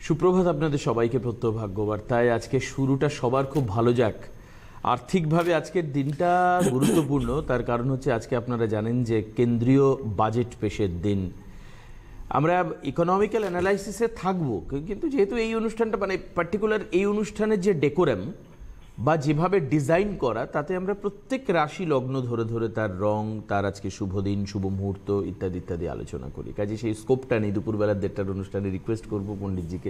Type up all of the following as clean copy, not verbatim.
সুপ্রভাত আপনাদের সবাইকে। প্রত্যহ ভাগ্যবার্তায় আজকে শুরুটা সবার খুব ভালো যাক। আর্থিকভাবে আজকের দিনটা গুরুত্বপূর্ণ, তার কারণ হচ্ছে আজকে আপনারা জানেন যে কেন্দ্রীয় বাজেট পেশের দিন। আমরা ইকোনমিক্যাল অ্যানালাইসিসে থাকবো, কিন্তু যেহেতু এই অনুষ্ঠানটা মানে পার্টিকুলার এই অনুষ্ঠানের যে ডেকোরাম বা যেভাবে ডিজাইন করা, তাতে আমরা প্রত্যেক রাশি লগ্ন ধরে ধরে তার রং, তার আজকে শুভ দিন, শুভ মুহূর্ত ইত্যাদি ইত্যাদি আলোচনা করি। কাজে সেই স্কোপটা নেই। দুপুরবেলার 1:30টার অনুষ্ঠানে রিকোয়েস্ট করবো পণ্ডিতজিকে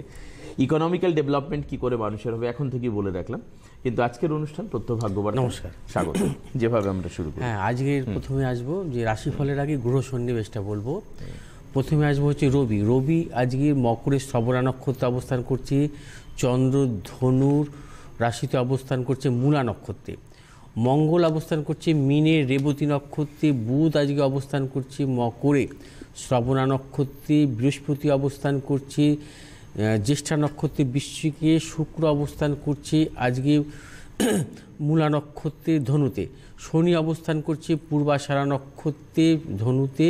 ইকোনমিক্যাল ডেভেলপমেন্ট কী করে মানুষের হবে এখন থেকেই বলে রাখলাম। কিন্তু আজকের অনুষ্ঠান প্রত্যহ ভাগ্যবার্তা। নমস্কার, স্বাগত। যেভাবে আমরা শুরু করি, হ্যাঁ, আজকের প্রথমে আসবো যে রাশিফলের আগে গ্রহ সন্নিবেশটা বলবো। প্রথমে আসবো হচ্ছে রবি। রবি আজকে মকরের শ্রবণা নক্ষত্রে অবস্থান করছে, চন্দ্র ধনুর রাশিতে অবস্থান করছে মূলা নক্ষত্রে, মঙ্গল অবস্থান করছে মিনের রেবতী নক্ষত্রে, বুধ আজকে অবস্থান করছে মকরে শ্রবণা নক্ষত্রে, বৃহস্পতি অবস্থান করছে জ্যেষ্ঠা নক্ষত্রে বৃশ্চিকে, শুক্র অবস্থান করছে আজকে মূলা নক্ষত্রে ধনুতে, শনি অবস্থান করছে পূর্বাষাঢ়া নক্ষত্রে ধনুতে,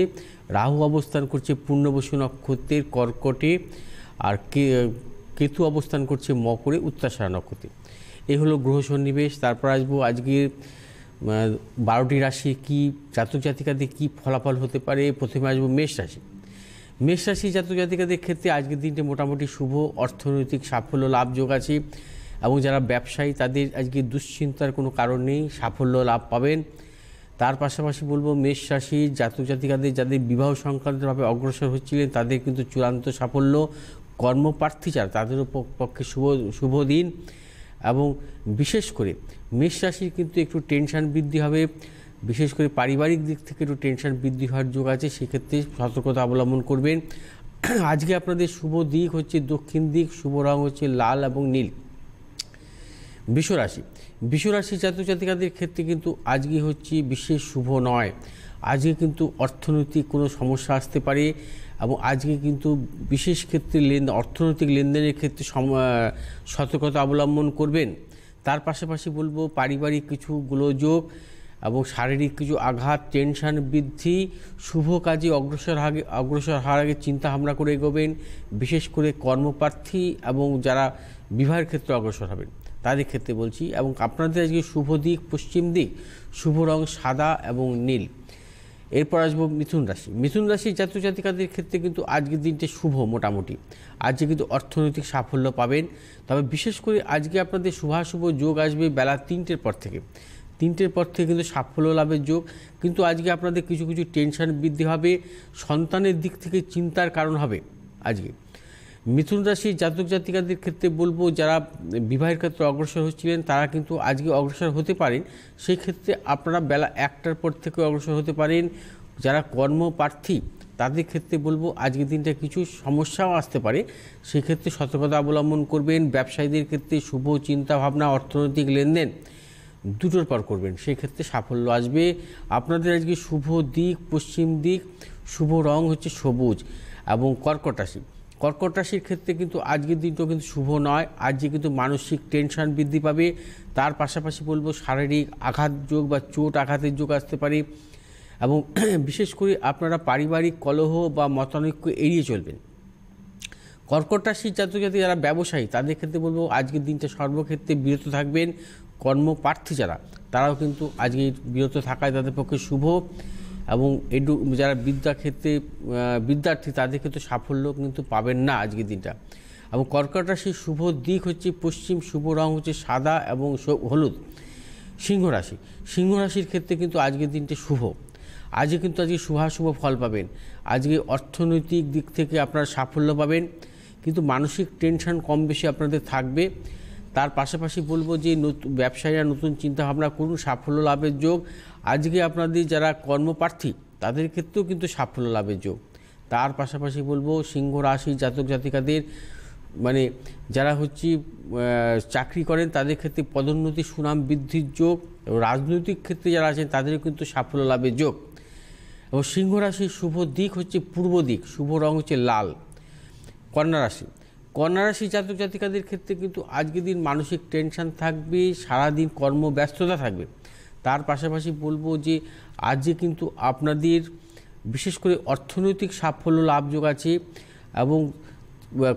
রাহু অবস্থান করছে পূর্ণবসু নক্ষত্রের কর্কটে, আর কেতু অবস্থান করছে মকরে উত্তরাষাঢ়া নক্ষত্রে। এই হলো গ্রহ সন্নিবেশ। তারপর আসবো আজকের 12টি রাশি কি জাতক জাতিকাদের কী ফলাফল হতে পারে। প্রথমে আসবো মেষ রাশি। মেষ রাশি জাতক জাতিকাদের ক্ষেত্রে আজকের দিনটি মোটামুটি শুভ, অর্থনৈতিক সাফল্য লাভ যোগ আছে এবং যারা ব্যবসায়ী তাদের আজকে দুশ্চিন্তার কোনো কারণ নেই, সাফল্য লাভ পাবেন। তার পাশাপাশি বলবো মেষ রাশি জাতক জাতিকাদের যাদের বিবাহ সংক্রান্তভাবে অগ্রসর হচ্ছিলেন তাদের কিন্তু চূড়ান্ত সাফল্য, কর্মপ্রার্থী যারা তাদেরও পক্ষে শুভ দিন। এবং বিশেষ করে মেষ রাশির কিন্তু একটু টেনশন বৃদ্ধি হবে, বিশেষ করে পারিবারিক দিক থেকে একটু টেনশন বৃদ্ধি হওয়ার যোগ আছে, সেক্ষেত্রে সতর্কতা অবলম্বন করবেন। আজকে আপনাদের শুভ দিক হচ্ছে দক্ষিণ দিক, শুভ রং হচ্ছে লাল এবং নীল। বৃষরাশি। বৃষরাশি জাতক জাতিকাদের ক্ষেত্রে কিন্তু আজকে হচ্ছে বিশেষ শুভ নয়। আজকে কিন্তু অর্থনৈতিক কোনো সমস্যা আসতে পারে এবং আজকে কিন্তু বিশেষ ক্ষেত্রে অর্থনৈতিক লেনদেনের ক্ষেত্রে সতর্কতা অবলম্বন করবেন। তার পাশাপাশি বলবো পারিবারিক কিছু গোলযোগ এবং শারীরিক কিছু আঘাত, টেনশন বৃদ্ধি, শুভ কাজে অগ্রসর হওয়ার আগে চিন্তা ভাবনা করে এগোবেন। বিশেষ করে কর্মপ্রার্থী এবং যারা বিবাহের ক্ষেত্রে অগ্রসর হবেন তাদের ক্ষেত্রে বলছি। এবং আপনাদের আজকে শুভ দিক পশ্চিম দিক, শুভ রং সাদা এবং নীল। এরপর আসবো মিথুন রাশি। মিথুন রাশির জাতক জাতিকাদের ক্ষেত্রে কিন্তু আজকের দিনটি শুভ মোটামুটি। আজকে কিন্তু অর্থনৈতিক সাফল্য পাবেন, তবে বিশেষ করে আজকে আপনাদের শুভাশুভ যোগ আসবে বেলা 3টের পর থেকে। 3টের পর থেকে কিন্তু সাফল্য লাভের যোগ। কিন্তু আজকে আপনাদের কিছু কিছু টেনশন বৃদ্ধি হবে, সন্তানের দিক থেকে চিন্তার কারণ হবে আজকে। মিথুন রাশির জাতক জাতিকাদের ক্ষেত্রে বলবো যারা বিবাহের ক্ষেত্রে অগ্রসর হচ্ছিলেন তারা কিন্তু আজকে অগ্রসর হতে পারেন, সেই ক্ষেত্রে আপনারা বেলা 1টার পর থেকে অগ্রসর হতে পারেন। যারা কর্মপ্রার্থী তাদের ক্ষেত্রে বলবো আজকের দিনটা কিছু সমস্যাও আসতে পারে, সেক্ষেত্রে সতর্কতা অবলম্বন করবেন। ব্যবসায়ীদের ক্ষেত্রে শুভ চিন্তাভাবনা, অর্থনৈতিক লেনদেন দুটোর পর করবেন, সেই ক্ষেত্রে সাফল্য আসবে। আপনাদের আজকে শুভ দিক পশ্চিম দিক, শুভ রং হচ্ছে সবুজ। এবং কর্কট রাশি। কর্কট রাশির ক্ষেত্রে কিন্তু আজকের দিনটাও কিন্তু শুভ নয়। আজকে কিন্তু মানসিক টেনশন বৃদ্ধি পাবে। তার পাশাপাশি বলবো শারীরিক আঘাত যোগ বা চোট আঘাতের যোগ আসতে পারে এবং বিশেষ করে আপনারা পারিবারিক কলহ বা মতানৈক্য এড়িয়ে চলবেন। কর্কট রাশির জাতক জাতিকা যারা ব্যবসায়ী তাদের ক্ষেত্রে বলবো আজকের দিনটা সর্বক্ষেত্রে বিরত থাকবেন। কর্মপ্রার্থী যারা তারাও কিন্তু আজকে বিরত থাকায় তাদের পক্ষে শুভ। এবং যারা বিদ্যার্থী তাদের ক্ষেত্রে সাফল্য কিন্তু পাবেন না আজকের দিনটা। এবং কর্কট রাশির শুভ দিক হচ্ছে পশ্চিম, শুভ রং হচ্ছে সাদা এবং হলুদ। সিংহ রাশি। সিংহ রাশির ক্ষেত্রে কিন্তু আজকের দিনটা শুভ। আজকে কিন্তু শুভাশুভ ফল পাবেন। আজকে অর্থনৈতিক দিক থেকে আপনারা সাফল্য পাবেন, কিন্তু মানসিক টেনশন কম বেশি আপনাদের থাকবে। তার পাশাপাশি বলবো যে ব্যবসায়ীরা নতুন চিন্তাভাবনা করুন, সাফল্য লাভের যোগ। আজকে আপনাদের যারা কর্মপ্রার্থী তাদের ক্ষেত্রেও কিন্তু সাফল্য লাভের যোগ। তার পাশাপাশি বলবো সিংহ রাশি জাতক জাতিকাদের মানে যারা হচ্ছে চাকরি করেন তাদের ক্ষেত্রে পদোন্নতি, সুনাম বৃদ্ধির যোগ। এবং রাজনৈতিক ক্ষেত্রে যারা আছেন তাদেরও কিন্তু সাফল্য লাভের যোগ। এবং সিংহ রাশির শুভ দিক হচ্ছে পূর্ব দিক, শুভ রং হচ্ছে লাল। কন্যা রাশি। কন্যা রাশি জাতক জাতিকাদের ক্ষেত্রে কিন্তু আজকের দিন মানসিক টেনশন থাকবে, সারাদিন কর্মব্যস্ততা থাকবে। তার পাশাপাশি বলবো যে আজকে কিন্তু আপনাদের বিশেষ করে অর্থনৈতিক সাফল্য লাভযোগ আছে এবং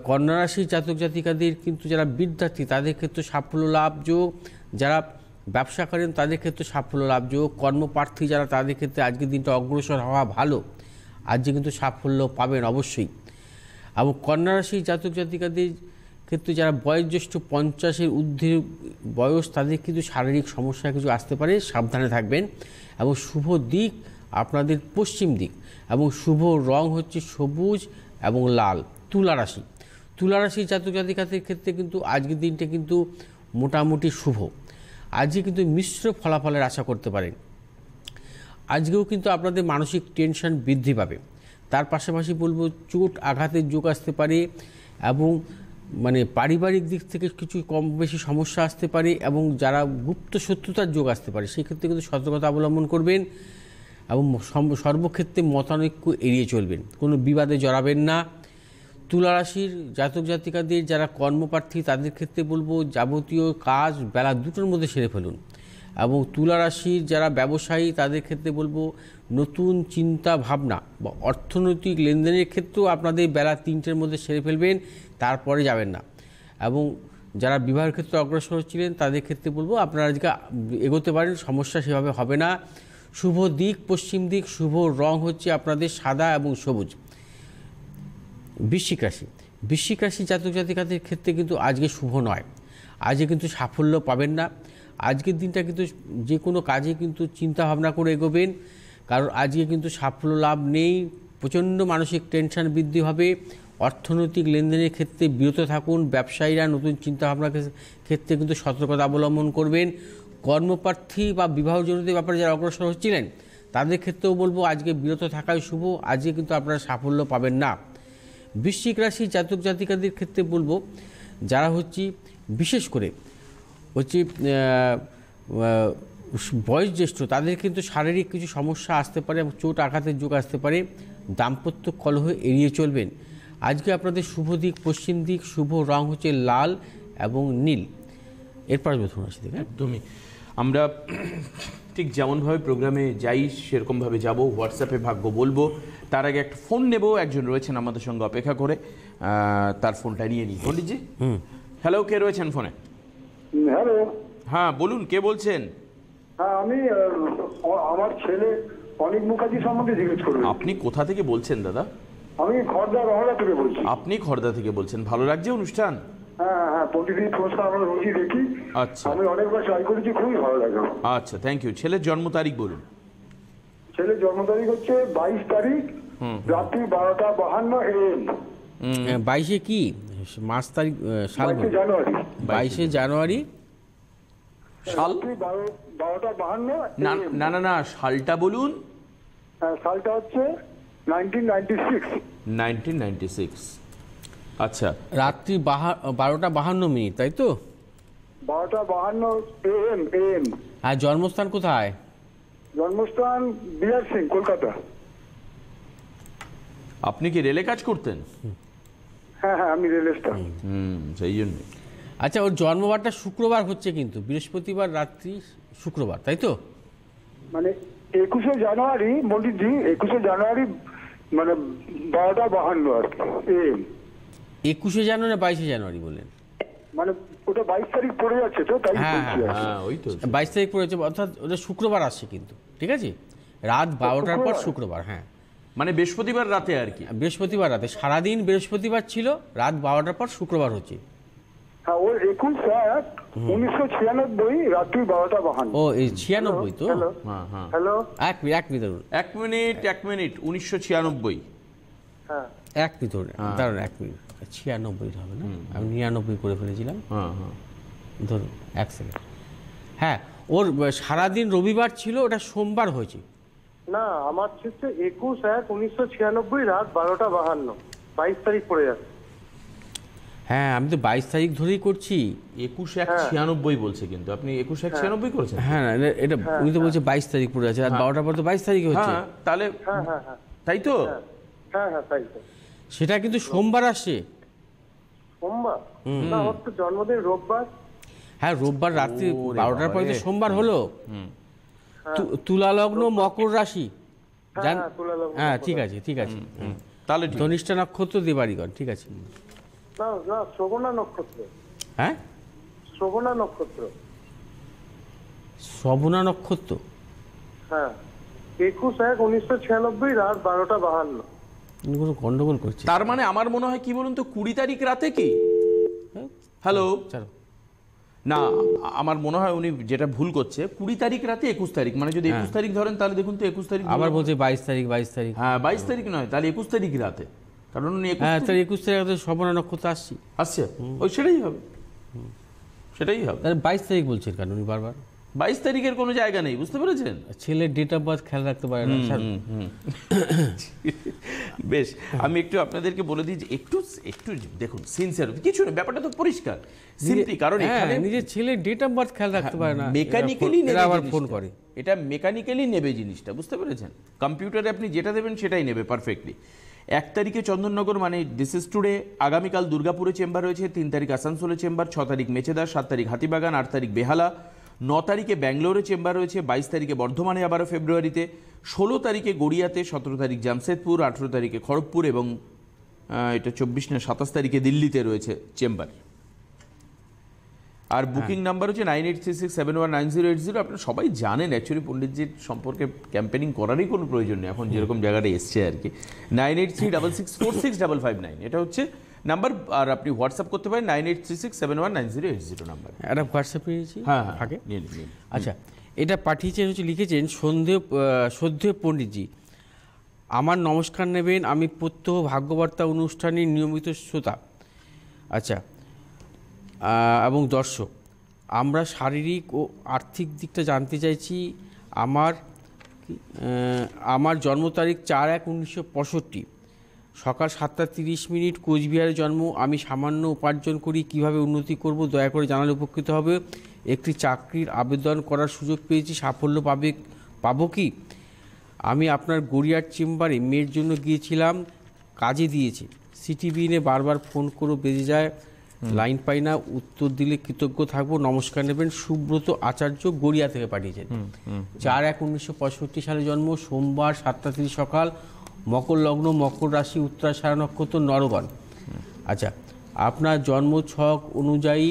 কন্যা রাশির জাতক জাতিকাদের কিন্তু যারা বিদ্যার্থী তাদের ক্ষেত্রে সাফল্য লাভ যোগ, যারা ব্যবসা করেন তাদের ক্ষেত্রে সাফল্য লাভ যোগ, কর্মপ্রার্থী যারা তাদের ক্ষেত্রে আজকের দিনটা অগ্রসর হওয়া ভালো, আজকে কিন্তু সাফল্য পাবেন অবশ্যই। এবং কন্যা রাশির জাতক জাতিকাদের ক্ষেত্রে যারা বয়োজ্যেষ্ঠ 50-এর ঊর্ধ্বে বয়স তাদের কিন্তু শারীরিক সমস্যা কিছু আসতে পারে, সাবধানে থাকবেন। এবং শুভ দিক আপনাদের পশ্চিম দিক, এবং শুভ রং হচ্ছে সবুজ এবং লাল। তুলা রাশি, তুলা রাশির জাতক জাতিকাদের ক্ষেত্রে কিন্তু আজকের দিনটা কিন্তু মোটামুটি শুভ। আজকে কিন্তু মিশ্র ফলাফলের আশা করতে পারেন। আজকেও কিন্তু আপনাদের মানসিক টেনশন বৃদ্ধি পাবে। তার পাশাপাশি বলবো চোট আঘাতের যোগ আসতে পারে, এবং মানে পারিবারিক দিক থেকে কিছু কম বেশি সমস্যা আসতে পারে, এবং যারা গুপ্ত শত্রুতার যোগ আসতে পারে সেক্ষেত্রে কিন্তু সতর্কতা অবলম্বন করবেন, এবং সর্বক্ষেত্রে মতানৈক্য এড়িয়ে চলবেন, কোনো বিবাদে জড়াবেন না। তুলা রাশির জাতক জাতিকাদের যারা কর্মপ্রার্থী তাদের ক্ষেত্রে বলবো যাবতীয় কাজ বেলা 2টোর মধ্যে সেরে ফেলুন। এবং তুলা রাশির যারা ব্যবসায়ী তাদের ক্ষেত্রে বলবো নতুন চিন্তা ভাবনা বা অর্থনৈতিক লেনদেনের ক্ষেত্রেও আপনাদের বেলা 3টের মধ্যে সেরে ফেলবেন, তারপরে যাবেন না। এবং যারা বিবাহের ক্ষেত্রে অগ্রসর হচ্ছিলেন তাদের ক্ষেত্রে বলবো আপনারা আজকে এগোতে পারেন, সমস্যা সেভাবে হবে না। শুভ দিক পশ্চিম দিক, শুভ রং হচ্ছে আপনাদের সাদা এবং সবুজ। বৃশ্চিক রাশি, বৃশ্চিক রাশি জাতক জাতিকাদের ক্ষেত্রে কিন্তু আজকে শুভ নয়, আজকে কিন্তু সাফল্য পাবেন না। আজকের দিনটা কিন্তু যে কোনো কাজে কিন্তু চিন্তা ভাবনা করে এগোবেন, কারণ আজকে কিন্তু সাফল্য লাভ নেই, প্রচণ্ড মানসিক টেনশন বৃদ্ধি হবে। অর্থনৈতিক লেনদেনের ক্ষেত্রে বিরত থাকুন। ব্যবসায়ীরা নতুন চিন্তাভাবনার ক্ষেত্রে কিন্তু সতর্কতা অবলম্বন করবেন। কর্মপ্রার্থী বা বিবাহজনিত ব্যাপারে যারা অগ্রসর হচ্ছিলেন তাদের ক্ষেত্রেও বলবো আজকে বিরত থাকাই শুভ, আজকে কিন্তু আপনারা সাফল্য পাবেন না। বৃশ্চিক রাশি জাতক জাতিকাদের ক্ষেত্রে বলবো যারা হচ্ছে বিশেষ করে হচ্ছে বয়োজ্যেষ্ঠ তাদের কিন্তু শারীরিক কিছু সমস্যা আসতে পারে এবং চোট আঘাতের যোগ আসতে পারে। দাম্পত্য কলহ এড়িয়ে চলবেন। আজকে আপনাদের শুভ দিক পশ্চিম দিক, শুভ রং হচ্ছে লাল এবং নীল। এরপর প্রথম রাশি থেকে একদমই আমরা ঠিক যেমনভাবে প্রোগ্রামে যাই সেরকমভাবে যাব, হোয়াটসঅ্যাপে ভাগ্য বলবো। তার আগে একটা ফোন নেব, একজন রয়েছেন আমাদের সঙ্গে অপেক্ষা করে, তার ফোনটা নিয়ে নিই। পণ্ডিতজি, হ্যালো, কে রয়েছেন ফোনে? হ্যালো, হ্যাঁ বলুন, কে বলছেন? হ্যাঁ আমি আমার ছেলে অনিক মুখার্জি সম্বন্ধে জিজ্ঞেস করবেন। আপনি কোথা থেকে বলছেন দাদা? আমি খড়দা রহড়া থেকে বলছি। আপনি খড়দা থেকে বলছেন, ভালো লাগছে অনুষ্ঠান? হ্যাঁ হ্যাঁ, প্রতিদিন অনুষ্ঠান আমরা রোজই দেখি। আচ্ছা, আমি অনেকবার ট্রাই করেছি, খুবই ভালো লাগে। আচ্ছা, থ্যাংক ইউ। ছেলের জন্ম তারিখ বলুন। ছেলের জন্ম তারিখ হচ্ছে 22 তারিখ রাত্রি 12:52 AM। 22-এ কি মাস তারিখ সাল? 22 জানুয়ারি। 22 জানুয়ারি সাল? রাত্রি 12:52 না না না না, সালটা বলুন। সালটা হচ্ছে 1996। 1996। আচ্ছা, রাত্রি 12:52, তাই তো? 12:52 AM। আর জন্মস্থান কোথায়? জন্মস্থান বিহার সিং, কলকাতা। আপনি কি রেলে কাজ করতেন? হ্যাঁ হ্যাঁ, আমি রেল স্টাফ। সেই জন্য। আচ্ছা, ওর জন্মবারটা শুক্রবার হচ্ছে, কিন্তু বৃহস্পতিবার রাত্রি শুক্রবার, তাই তো? মানে 21শে জানুয়ারি, মন্ডিতজি 21শে জানুয়ারি মানে 12:52 আর কি AM। 21শে জানুয়ারি না 22শে জানুয়ারি বললেন? মানে ওটা 22 তারিখ পড়ে যাচ্ছে তো, তাই হ্যাঁ, বলছি আর কি। হ্যাঁ, ওই তো 22 তারিখ পড়েছে, অর্থাৎ ওটা শুক্রবার আসছে কিন্তু, ঠিক আছে? রাত 12টার পর শুক্রবার। হ্যাঁ, মানে বৃহস্পতিবার রাতে আর কি। বৃহস্পতিবার রাতে, সারাদিন বৃহস্পতিবার ছিল, রাত 12টার পর শুক্রবার হচ্ছে। হ্যাঁ, ওর 21/1/1996 রাত্রি 12:52। ও এই 96 তো? হ্যালো হ্যাঁ হ্যাঁ, হ্যালো, এক মিনিট ধরুন, এক মিনিট 1996। হ্যাঁ এক মিনিট ধরুন, দাঁড়ান 1 মিনিট। 96 হবে না, আমি 99 করে ফেলেছিলাম। হ্যাঁ হ্যাঁ, ধরুন 1 সেকেন্ড। হ্যাঁ, ওর সারাদিন রবিবার ছিল, ওটা সোমবার হয়েছে। না, আমার হচ্ছে 21/1/1996 রাত 12:52, 22 তারিখ পড়ে যাচ্ছে। হ্যাঁ, আমি তো 22 তারিখ ধরেই করছি। 21/1/96 বলছে, কিন্তু আপনি 21/1/96 করেছেন? হ্যাঁ না, এটা উনি তো বলছে 22 তারিখ পড়ে আছে, রাত 12টার পর তো 22 তারিখে হচ্ছে। হ্যাঁ, তাহলে হ্যাঁ হ্যাঁ হ্যাঁ তাই তো? হ্যাঁ হ্যাঁ, তাই তো। সেটা কিন্তু সোমবার আসছে। সোমবার না, ওর তো জন্মদিন রোববার। হ্যাঁ, রোববার রাত্রি ওরে 12টার পরে তো বাবারে। সোমবার হলো। তুলা লগ্ন, মকর রাশি। হ্যাঁ, তুলা লগ্ন, হ্যাঁ, মকর ঠিক আছে ঠিক আছে। তাহলে ঠিক। ধনিষ্ঠা নক্ষত্র, দেবাড়িগণ, ঠিক আছে। না না, শ্রবণা নক্ষত্র। হ্যাঁ, শ্রবণা নক্ষত্র। শ্রবণা নক্ষত্র। হ্যাঁ, 21/1/1996 রাত 12:52। উনি কোনো গন্ডগোল করছে। তার মানে আমার মনে হয় কি বলুন তো, 20 তারিখ রাতে কি? হ্যালো, চলো, না আমার মনে হয় উনি যেটা ভুল করছে, 20 তারিখ রাতে 21 তারিখ, মানে যদি 21 তারিখ ধরেন তাহলে দেখুন তো 21 তারিখ আবার বলছে 22 তারিখ 22 তারিখ। হ্যাঁ 22 তারিখ নয়, তাহলে 21 তারিখ রাতে, কারণ উনি 21 হ্যাঁ, তাহলে 21 তারিখ রাতে শ্রবণা নক্ষত্র আসছি। আসছে, ওই সেটাই হবে, সেটাই হবে। তাহলে 22 তারিখ বলছেন কেন উনি বারবার? 22 তারিখের কোনো জায়গা নেই, বুঝতে পেরেছেন? ছেলের ডেট অফ বার্থ খেয়াল রাখতে পারে না স্যার। বেশ, আমি একটু আপনাদেরকে বলে দিই যে একটু একটু দেখুন, সিনসিয়ার কিছু না, ব্যাপারটা তো পরিষ্কার, সিম্পলি কারণ এখানে নিজের ছেলের ডেট অফ বার্থ খেয়াল রাখতে পারে না, মেকানিক্যালি এরা আবার ফোন করে। এটা মেকানিক্যালি নেবে জিনিসটা, বুঝতে পেরেছেন? কম্পিউটারে আপনি যেটা দেবেন সেটাই নেবে পারফেক্টলি। 1 তারিখে চন্দননগর, মানে দিস ইজ টুডে। আগামীকাল দুর্গাপুরে চেম্বার রয়েছে, 3 তারিখ আসানসোলে চেম্বার, 6 তারিখ মেচেদা, 7 তারিখ হাতিবাগান, 8 তারিখ বেহালা, 9 তারিখে ব্যাঙ্গালোরে চেম্বার রয়েছে, 22 তারিখে বর্ধমানে আবারও ফেব্রুয়ারিতে, 16 তারিখে গড়িয়াতে, 17 তারিখ জামশেদপুর, 18 তারিখে খড়গপুর এবং এটা 24 না 27 তারিখে দিল্লিতে রয়েছে চেম্বার। আর বুকিং নাম্বার হচ্ছে 9836719080। আপনারা সবাই জানেন অ্যাকচুয়ালি পণ্ডিতজির সম্পর্কে ক্যাম্পেনিং করারই কোনো প্রয়োজন নেই, এখন যেরকম জায়গাটা এসছে আর কি। 9836646559 এটা হচ্ছে নাম্বার, আর আপনি হোয়াটসঅ্যাপ করতে পারেন 9836719080 নাম্বার। একটা হোয়াটসঅ্যাপ নিয়েছি। হ্যাঁ থাকে। নিন নিন। আচ্ছা, এটা পাঠিয়েছেন হচ্ছে, লিখেছেন শ্রদ্ধেয় পণ্ডিতজি, আমার নমস্কার নেবেন, আমি প্রত্যহ ভাগ্যবার্তা অনুষ্ঠানের নিয়মিত শ্রোতা। আচ্ছা, এবং দর্শক, আমরা শারীরিক ও আর্থিক দিকটা জানতে চাইছি। আমার জন্ম তারিখ 4/1/1965, সকাল 7:30 কোচবিহারে জন্ম। আমি সামান্য উপার্জন করি, কিভাবে উন্নতি করব দয়া করে জানালে উপকৃত হবে। একটি চাকরির আবেদন করার সুযোগ পেয়েছি, সাফল্য পাবো কি? আমি আপনার গড়িয়ার চেম্বারে মেয়ের জন্য গিয়েছিলাম, কাজে দিয়েছে। সিটিবিনে বারবার ফোন করে বেজে যায়, লাইন পাই না, উত্তর দিলে কৃতজ্ঞ থাকবো। নমস্কার নেবেন। সুব্রত আচার্য, গড়িয়া থেকে পাঠিয়েছেন। 4/1/1965 সালে জন্ম, সোমবার 7:30 সকাল, মকর লগ্ন, মকর রাশি, উত্তরাষাঢ়া নক্ষত্র, নরগণ। আচ্ছা, আপনার জন্ম ছক অনুযায়ী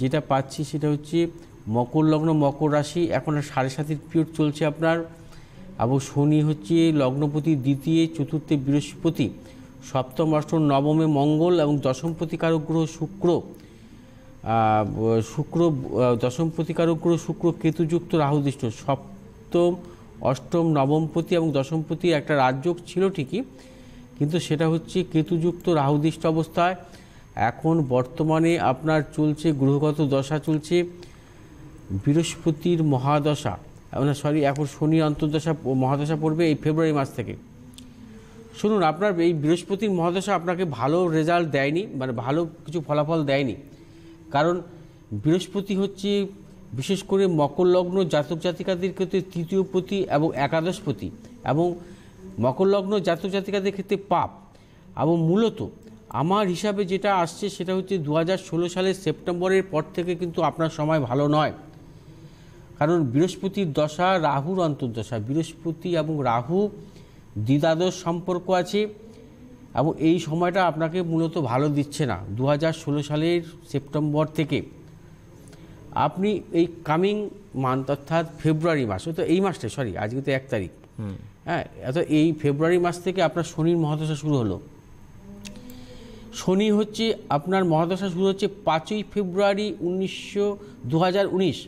যেটা পাচ্ছি সেটা হচ্ছে মকর লগ্ন, মকর রাশি, এখন 7.5 পিরিয়ড চলছে আপনার, এবং শনি হচ্ছে লগ্নপতি, দ্বিতীয় চতুর্থে বৃহস্পতি, সপ্তম অষ্টম নবমে মঙ্গল এবং দশম প্রতিকারক গ্রহ শুক্র, দশম প্রতিকারক গ্রহ শুক্র, কেতুযুক্ত রাহুদৃষ্ট। সপ্তম অষ্টম নবমপতি এবং দশমপতি একটা রাজযোগ ছিল ঠিকই, কিন্তু সেটা হচ্ছে কেতুযুক্ত রাহুদৃষ্ট অবস্থায়। এখন বর্তমানে আপনার চলছে গ্রহগত দশা, চলছে বৃহস্পতির মহাদশা, এখন শনি অন্তর্দশা মহাদশা পড়বে এই ফেব্রুয়ারি মাস থেকে। শুনুন, আপনার এই বৃহস্পতির মহাদশা আপনাকে ভালো রেজাল্ট দেয়নি, মানে ভালো কিছু ফলাফল দেয়নি, কারণ বৃহস্পতি হচ্ছে বিশেষ করে মকর লগ্ন জাতক জাতিকাদের ক্ষেত্রে তৃতীয় পতি এবং একাদশ পতি, এবং মকর লগ্ন জাতক জাতিকাদের ক্ষেত্রে পাপ। এবং মূলত আমার হিসাবে যেটা আসছে সেটা হচ্ছে 2016 সালের সেপ্টেম্বরের পর থেকে কিন্তু আপনার সময় ভালো নয়, কারণ বৃহস্পতির দশা রাহুর অন্তর্দশা। বৃহস্পতি এবং রাহু দ্বিধাদশ সম্পর্ক আছে, এবং এই সময়টা আপনাকে মূলত ভালো দিচ্ছে না। 2016 সালের সেপ্টেম্বর থেকে আপনি এই কামিং মান্থ অর্থাৎ ফেব্রুয়ারি মাস, তো এই মাসটা আজকে তো 1 তারিখ, হ্যাঁ, এই ফেব্রুয়ারি মাস থেকে আপনার শনির মহাদশা শুরু হলো। শনি হচ্ছে আপনার মহাদশা শুরু হচ্ছে 5ই ফেব্রুয়ারি 2019।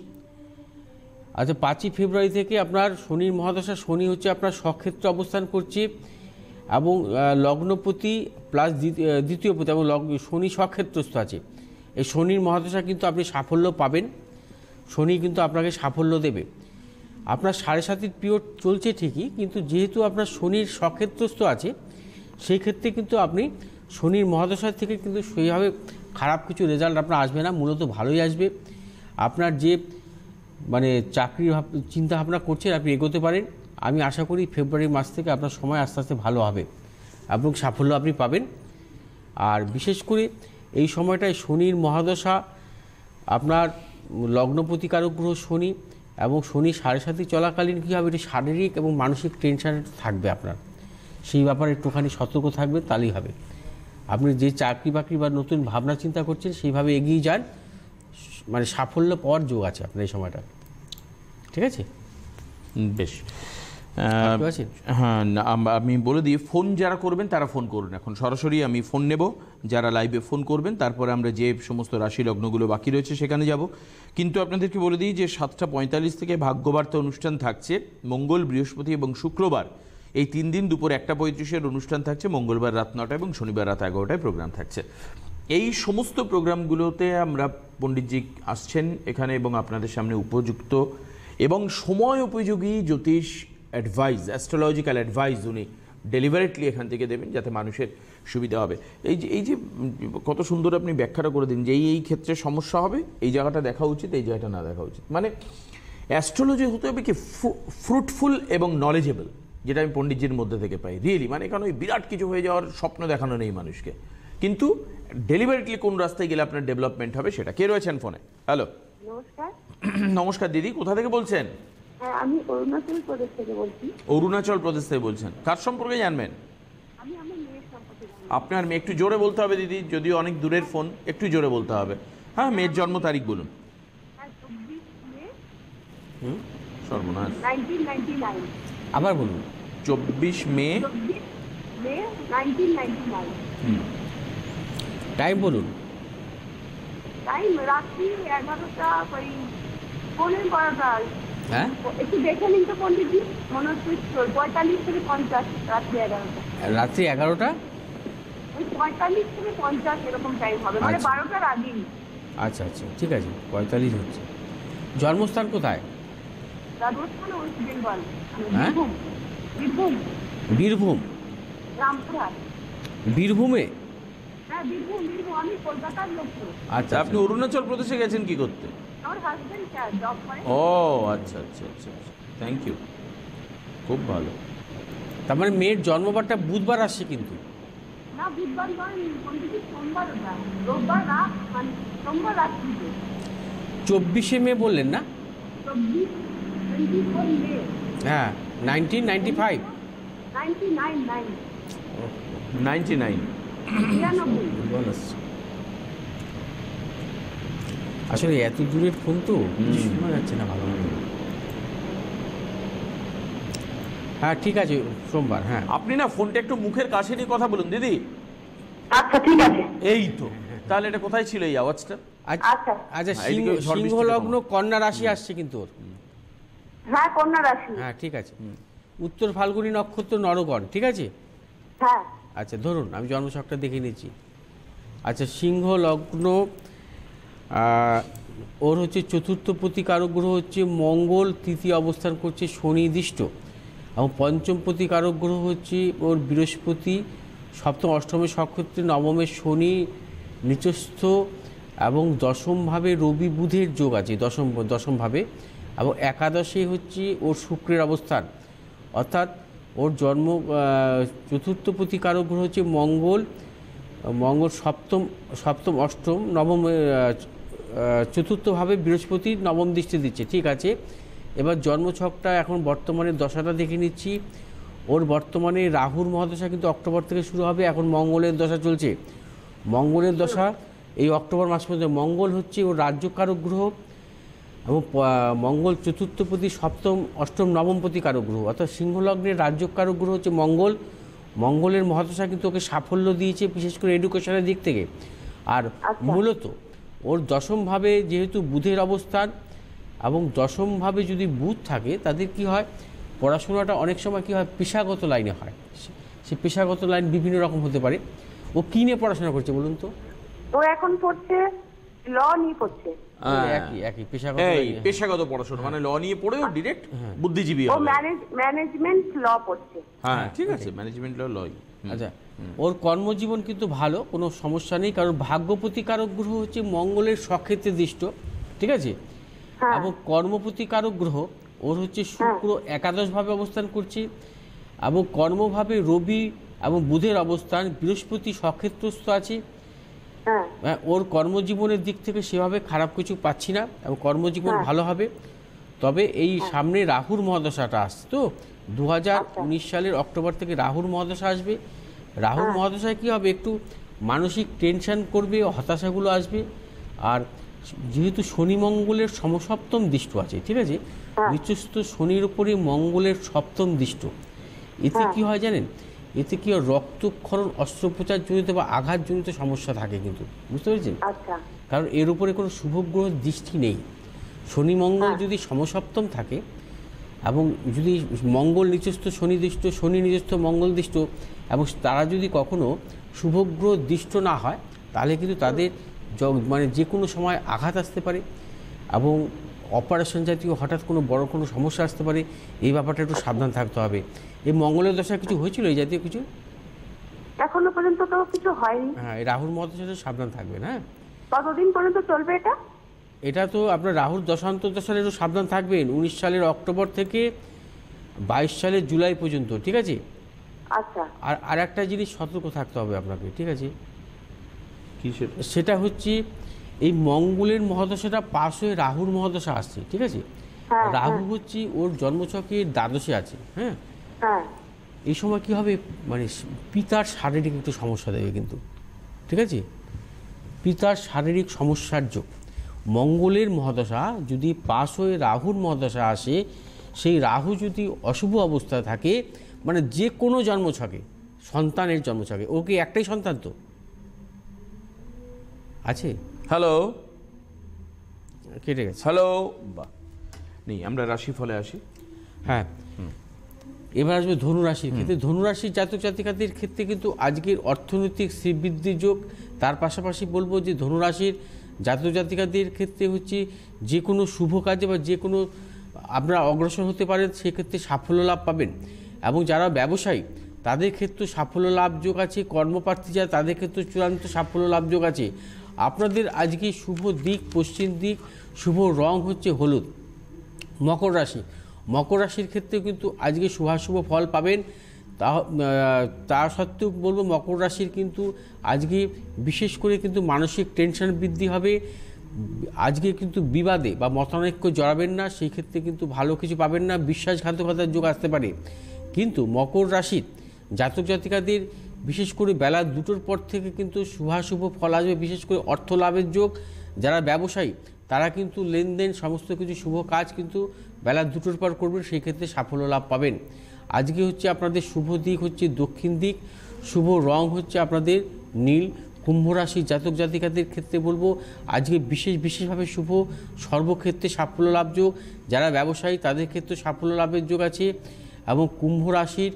আচ্ছা, 5ই ফেব্রুয়ারি থেকে আপনার শনির মহাদশা। শনি হচ্ছে আপনার স্বক্ষেত্রে অবস্থান করছে এবং লগ্নপতি প্লাস দ্বিতীয় পতি, এবং শনি স্বক্ষেত্রস্থ আছে। এই শনির মহাদশা কিন্তু আপনি সাফল্য পাবেন, শনি কিন্তু আপনাকে সাফল্য দেবে। আপনার 7.5 পিরিয়ড চলছে ঠিকই, কিন্তু যেহেতু আপনার শনির স্বক্ষেত্রস্থ আছে, সেই ক্ষেত্রে কিন্তু আপনি শনির মহাদশা থেকে কিন্তু সেইভাবে খারাপ কিছু রেজাল্ট আপনার আসবে না, মূলত ভালোই আসবে। আপনার যে মানে চাকরির চিন্তা ভাবনা করছেন আপনি এগোতে পারেন। আমি আশা করি ফেব্রুয়ারি মাস থেকে আপনার সময় আস্তে আস্তে ভালো হবে এবং সাফল্য আপনি পাবেন। আর বিশেষ করে এই সময়টায় শনির মহাদশা, আপনার লগ্নপতিকারক গ্রহ শনি, এবং শনি 7.5 চলাকালীন কী হবে, এটি শারীরিক এবং মানসিক টেনশন থাকবে আপনার, সেই ব্যাপারে একটুখানি সতর্ক থাকবে, তাহলেই হবে। আপনি যে চাকরি বাকরি বা নতুন ভাবনা চিন্তা করছেন সেইভাবে এগিয়ে যান, মানে সাফল্য পাওয়ার যোগ আছে আপনার এই সময়টা। ঠিক আছে, বেশ। বুঝতে পারছেন? হ্যাঁ, আমি বলে দিই, ফোন যারা করবেন তারা ফোন করুন। এখন সরাসরি আমি ফোন নেব, যারা লাইভে ফোন করবেন, তারপরে আমরা যে সমস্ত রাশি লগ্নগুলো বাকি রয়েছে সেখানে যাব। কিন্তু আপনাদেরকে বলে দিই যে 7:45 থেকে ভাগ্যবার্তা অনুষ্ঠান থাকছে। মঙ্গল, বৃহস্পতি এবং শুক্রবার এই 3 দিন দুপুর 1:35-এর অনুষ্ঠান থাকছে। মঙ্গলবার রাত 9টা এবং শনিবার রাত 11টায় প্রোগ্রাম থাকছে। এই সমস্ত প্রোগ্রামগুলোতে আমরা পণ্ডিতজি আসছেন এখানে এবং আপনাদের সামনে উপযুক্ত এবং সময় উপযোগী জ্যোতিষ অ্যাডভাইস, অ্যাস্ট্রোলজিক্যাল অ্যাডভাইস উনি ডেলিভারেটলি এখান থেকে দেবেন, যাতে মানুষের সুবিধা হবে। এই যে কত সুন্দর আপনি ব্যাখ্যাটা করে দিন যে এই ক্ষেত্রে সমস্যা হবে, এই জায়গাটা দেখা উচিত, এই জায়গাটা না দেখা উচিত। মানে অ্যাস্ট্রোলজি হতে হবে কি ফ্রুটফুল এবং নলেজেবল, যেটা আমি পণ্ডিতজির মধ্যে থেকে পাই রিয়েলি। মানে এখানে ওই বিরাট কিছু হয়ে যাওয়ার স্বপ্ন দেখানো নেই মানুষকে, কিন্তু ডেলিভারেটলি কোন রাস্তায় গেলে আপনার ডেভেলপমেন্ট হবে সেটা। কে রয়েছেন ফোনে? হ্যালো, নমস্কার। নমস্কার দিদি, কোথা থেকে বলছেন? হ্যাঁ, আমি অরুণাচল প্রদেশ থেকে বলছি। অরুণাচল প্রদেশ থেকে বলছেন। কার সম্পর্কে জানবেন? আমি আমার মেয়ের সম্পর্কে জানতে চাই। আপনার মেয়ে, একটু জোরে বলতে হবে দিদি, যদিও অনেক দূরের ফোন, একটু জোরে বলতে হবে। হ্যাঁ, মেয়ের জন্ম তারিখ বলুন। হ্যাঁ, 24 মে সর্বনাশ, 1999। আবার বলুন। 24 মে 24 মে 1999। টাইম বলুন। টাইম রাত্রি 11টা, ওই 12:15। হ্যাঁ, একটু দেখে নিন তো পণ্ডিতজি, মনে হচ্ছে 45 থেকে 50 রাত্রি 11টা। রাত্রি 11টা। ওই 45 থেকে 50 এরকম টাইম হবে, মানে আচ্ছা। 12টার আগেই। আচ্ছা আচ্ছা, ঠিক আছে, 45 হচ্ছে। জন্মস্থান কোথায়? রাজস্থান, ওয়েস্ট বেঙ্গল। হ্যাঁ? বীরভূম। বীরভূম, বীরভূম। রামপুরহাট। বীরভূমে? হ্যাঁ, বীরভূম। আমি কলকাতার লোক তো। আচ্ছা, আপনি অরুণাচল প্রদেশে গেছেন কি করতে? আমার হাজবেন্ড জব করে। ও আচ্ছা আচ্ছা আচ্ছা আচ্ছা, থ্যাংক ইউ, খুব ভালো। তার মানে মেয়ের জন্মবারটা বুধবার আসছে কিন্তু। না, বুধবার নয়, সোমবার ওটা। রোববার রাত, মানে সোমবার রাত্রিতে। 24শে মে বললেন না? 24 মে হ্যাঁ, 1995। 99। 99। 99। আসলে এত দূরের ফোন তো শোনা যাচ্ছে না ভালো মতো। হ্যাঁ, ঠিক আছে, সোমবার। হ্যাঁ, আপনি না ফোনটা একটু মুখের কাছে নিয়ে কথা বলুন দিদি। আচ্ছা, ঠিক আছে। এই তো, তাহলে এটা কোথায় ছিল এই আওয়াজটা? আচ্ছা। আচ্ছা, হ্যাঁ, এদিকে ঝড় সিংহ বৃষ্টিটা লগ্ন কন্যা রাশি আসছে কিন্তু ওর। হ্যাঁ, কন্যা রাশি। হ্যাঁ, ঠিক আছে। উত্তর ফাল্গুনী নক্ষত্র, নরগণ, ঠিক আছে। হ্যাঁ। আচ্ছা, ধরুন আমি জন্মছকটা দেখে নিচ্ছি। আচ্ছা, সিংহ লগ্ন, ওর হচ্ছে চতুর্থপতি কারক গ্রহ হচ্ছে মঙ্গল, তৃতীয় অবস্থান করছে শনি দৃষ্ট, এবং পঞ্চমপতি কারক গ্রহ হচ্ছে ওর বৃহস্পতি, সপ্তম অষ্টমে সক্ষেত্রে, নবমে শনি নিচস্থ, এবং দশমভাবে রবি বুধের যোগ আছে দশমভাবে, এবং একাদশে হচ্ছে ওর শুক্রের অবস্থান। অর্থাৎ ওর জন্ম চতুর্থপতি কারক গ্রহ হচ্ছে মঙ্গল, সপ্তম অষ্টম নবম, চতুর্থভাবে বৃহস্পতি নবম দৃষ্টি দিচ্ছে, ঠিক আছে। এবার জন্মছকটা এখন বর্তমানে দশাটা দেখে নিচ্ছি। ওর বর্তমানে রাহুর মহাদশা কিন্তু অক্টোবর থেকে শুরু হবে, এখন মঙ্গলের দশা চলছে। মঙ্গলের দশা এই অক্টোবর মাস পর্যন্ত। মঙ্গল হচ্ছে ওর রাজ্যকারক গ্রহ, এবং মঙ্গল চতুর্থপতি, সপ্তম অষ্টম নবমপতি কারক গ্রহ, অর্থাৎ সিংহলগ্নের রাজ্যকারক গ্রহ হচ্ছে মঙ্গল। মঙ্গলের মহাদশা কিন্তু ওকে সাফল্য দিয়েছে, বিশেষ করে এডুকেশনের দিক থেকে। আর মূলত ওর দশমভাবে যেহেতু বুধের অবস্থান, এবং দশমভাবে যদি বুধ থাকে তাদের কি হয়, পড়াশোনাটা অনেক সময় কি হয়, পেশাগত লাইনে হয়। সে পেশাগত লাইন বিভিন্ন রকম হতে পারে। ও কী নিয়ে পড়াশোনা করছে বলুন তো? ও এখন পড়ছে ল নিয়ে পড়ছে। একই পেশাগত এই লাইনে। পেশাগত পড়াশোনা, মানে ল নিয়ে পড়েও ডিরেক্ট বুদ্ধিজীবী ও হবে। ম্যানেজমেন্ট ল পড়ছে। হ্যাঁ, ঠিক আছে, ম্যানেজমেন্ট লই। আচ্ছা, ওর কর্মজীবন কিন্তু ভালো, কোনো সমস্যা নেই, কারণ ভাগ্যপতি কারক গ্রহ হচ্ছে মঙ্গলের স্বক্ষেত্রে দৃষ্ট, ঠিক আছে। এবং কর্মপতি কারক গ্রহ ওর হচ্ছে শুক্র একাদশভাবে অবস্থান করছে, এবং কর্মভাবে রবি এবং বুধের অবস্থান, বৃহস্পতি স্বক্ষেত্রস্থ আছে। ওর কর্মজীবনের দিক থেকে সেভাবে খারাপ কিছু পাচ্ছি না, এবং কর্মজীবন ভালো হবে। তবে এই সামনে রাহুর মহাদশাটা আসছে, তো 2019 সালের অক্টোবর থেকে রাহুর মহাদশা আসবে। রাহুর মহাদশায় কী হবে, একটু মানসিক টেনশন করবে, হতাশাগুলো আসবে। আর যেহেতু শনি মঙ্গলের সমসপ্তম দৃষ্ট আছে, ঠিক আছে, নিচস্থ শনির উপরে মঙ্গলের সপ্তম দৃষ্ট, এতে কি হয় জানেন, এতে কি হয় রক্তক্ষরণ, অস্ত্রোপচার জনিত বা আঘাতজনিত সমস্যা থাকে কিন্তু, বুঝতে পেরেছেন? আচ্ছা কারণ এর উপরে কোনো শুভ গ্রহ দৃষ্টি নেই। শনি মঙ্গল যদি সমসপ্তম থাকে এবং যদি মঙ্গল নিচস্থ শনি দৃষ্ট, শনি নিজস্থ মঙ্গল দৃষ্ট, এবং তারা যদি কখনো শুভগ্রহ দৃষ্ট না হয়, তাহলে কিন্তু তাদের মানে যে কোনো সময় আঘাত আসতে পারে এবং অপারেশন জাতীয় হঠাৎ কোনো বড় কোনো সমস্যা আসতে পারে। এই ব্যাপারটা একটু সাবধান থাকতে হবে। এই মঙ্গলের দশা কিছু হয়েছিল এই জাতীয় কিছু? এখনো পর্যন্ত তো কিছু হয়নি। হ্যাঁ, এই রাহুর মহাদশাতে সাবধান থাকবেন। হ্যাঁ, কতদিন পর্যন্ত চলবে এটা? এটা তো আপনার রাহুর দশান্তর্দশার একটু সাবধান থাকবেন 19 সালের অক্টোবর থেকে 22 সালের জুলাই পর্যন্ত, ঠিক আছে? আচ্ছা আর একটা জিনিস সতর্ক থাকতে হবে আপনাকে, ঠিক আছে? কি সেটা হচ্ছে এই মঙ্গলের মহাদশাটা পাশ হয়ে রাহুর মহাদশা আসছে, ঠিক আছে? রাহু হচ্ছে ওর জন্মছকের দ্বাদশে আছে। হ্যাঁ, হ্যাঁ এই সময় কি হবে, মানে পিতার শারীরিক একটু সমস্যা দেবে কিন্তু, ঠিক আছে? পিতার শারীরিক সমস্যার যোগ। মঙ্গলের মহাদশা যদি পাশ হয়ে রাহুর মহাদশা আসে, সেই রাহু যদি অশুভ অবস্থায় থাকে, মানে যে কোনো জন্মছকে, সন্তানের জন্মছকে, ওকে একটাই সন্তান তো আছে? হ্যালো, কেটে গেছে। হ্যালো, বাহ, নেই, আমরা রাশিফলে আসি। হ্যাঁ, এবার আসবে ধনুরাশির ক্ষেত্রে। ধনুরাশির জাতক জাতিকাদের ক্ষেত্রে কিন্তু আজকের অর্থনৈতিক শ্রীবৃদ্ধির যোগ। তার পাশাপাশি বলবো যে ধনুরাশির জাতক জাতিকাদের ক্ষেত্রে হচ্ছে যে কোনো শুভ কাজে বা যে কোনো আপনারা অগ্রসর হতে পারেন, সেক্ষেত্রে সাফল্য লাভ পাবেন। এবং যারা ব্যবসায়ী তাদের ক্ষেত্রে সাফল্য লাভ যোগ আছে। কর্মপ্রার্থী যারা, তাদের ক্ষেত্রে চূড়ান্ত সাফল্য লাভ যোগ আছে। আপনাদের আজকে শুভ দিক পশ্চিম দিক, শুভ রং হচ্ছে হলুদ। মকর রাশি, মকর রাশির ক্ষেত্রে কিন্তু আজকে শুভাশুভ ফল পাবেন। তা সত্ত্বেও বলবো মকর রাশির কিন্তু আজকে বিশেষ করে কিন্তু মানসিক টেনশন বৃদ্ধি হবে। আজকে কিন্তু বিবাদে বা মতানৈক্য জড়াবেন না, সেই ক্ষেত্রে কিন্তু ভালো কিছু পাবেন না। বিশ্বাসঘাতকতার যোগ আসতে পারে। কিন্তু মকর রাশির জাতক জাতিকাদের বিশেষ করে বেলা 2টোর পর থেকে কিন্তু শুভাশুভ ফল আসবে, বিশেষ করে অর্থ লাভের যোগ। যারা ব্যবসায়ী তারা কিন্তু লেনদেন সমস্ত কিছু শুভ কাজ কিন্তু বেলা 2টোর পর করবেন, সেই ক্ষেত্রে সাফল্য লাভ পাবেন। আজকে হচ্ছে আপনাদের শুভ দিক হচ্ছে দক্ষিণ দিক, শুভ রং হচ্ছে আপনাদের নীল। কুম্ভ রাশি জাতক জাতিকাদের ক্ষেত্রে বলবো আজকে বিশেষভাবে শুভ, সর্বক্ষেত্রে সাফল্য লাভ যোগ। যারা ব্যবসায়ী তাদের ক্ষেত্রে সাফল্য লাভের যোগ আছে। এবং কুম্ভ রাশির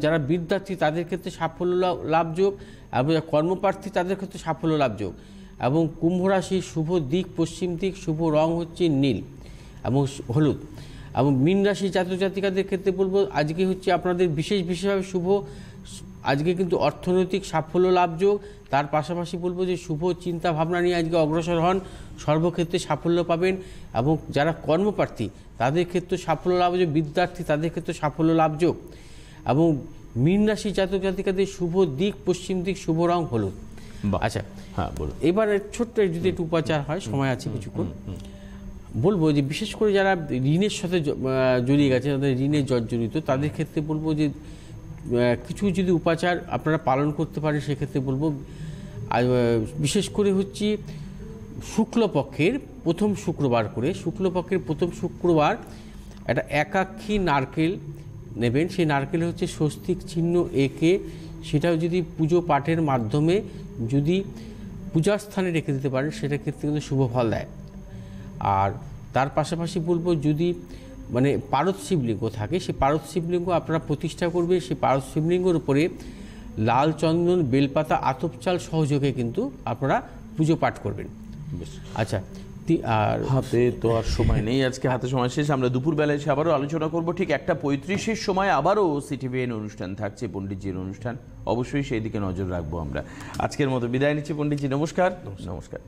যারা বিদ্যার্থী তাদের ক্ষেত্রে সাফল্য লাভ যোগ, এবং কর্মপ্রার্থী তাদের ক্ষেত্রে সাফল্য লাভ যোগ। এবং কুম্ভ রাশির শুভ দিক পশ্চিম দিক, শুভ রং হচ্ছে নীল এবং হলুদ। এবং মীন রাশির জাতক জাতিকাদের ক্ষেত্রে বলবো আজকে হচ্ছে আপনাদের বিশেষভাবে শুভ, আজকে কিন্তু অর্থনৈতিক সাফল্য লাভ যোগ। তার পাশাপাশি বলবো যে শুভ চিন্তা ভাবনা নিয়ে আজকে অগ্রসর হন, সর্বক্ষেত্রে সাফল্য পাবেন। এবং যারা কর্মপ্রার্থী তাদের ক্ষেত্রে সাফল্য লাভ যোগ, বিদ্যার্থী তাদের ক্ষেত্রে সাফল্য লাভ যোগ। এবং মীন রাশি জাতক জাতিকাদের শুভ দিক পশ্চিম দিক, শুভ রং হলুদ। আচ্ছা, হ্যাঁ বলুন। এবার ছোট্ট যদি একটু উপাচার হয়, সময় আছে কিছুক্ষণ, বলবো যে বিশেষ করে যারা ঋণের সাথে জড়িয়ে গেছে, তাদের ঋণের জর্জরিত, তাদের ক্ষেত্রে বলবো যে কিছু যদি উপাচার আপনারা পালন করতে পারেন, সেক্ষেত্রে বলবো বিশেষ করে হচ্ছে শুক্লপক্ষের প্রথম শুক্রবার করে, শুক্লপক্ষের প্রথম শুক্রবার একটা একাক্ষী নারকেল নেবেন। সেই নারকেল হচ্ছে স্বস্তিক চিহ্ন এঁকে, সেটাও যদি পুজো পাঠের মাধ্যমে যদি পূজার স্থানে রেখে দিতে পারেন, সেটা ক্ষেত্রে কিন্তু শুভ ফল দেয়। আর তার পাশাপাশি বলবো যদি মানে পারদ শিবলিঙ্গ থাকে, সেই পারদ শিবলিঙ্গ আপনারা প্রতিষ্ঠা করবে। সেই পারদ শিবলিঙ্গের উপরে লাল চন্দন, বেলপাতা, আতপ চাল সহযোগে কিন্তু আপনারা পুজো পাঠ করবেন। আচ্ছা, আর হাতে তো আর সময় নেই, আজকে হাতে সময় শেষ। আমরা দুপুরবেলায় এসে আবারও আলোচনা করব ঠিক 1:35 সময়। আবারও সিটিভিএন অনুষ্ঠান থাকছে, পণ্ডিতজির অনুষ্ঠান, অবশ্যই সেই দিকে নজর রাখবো আমরা। আজকের মতো বিদায় নিচ্ছি পণ্ডিতজি, নমস্কার। নমস্কার।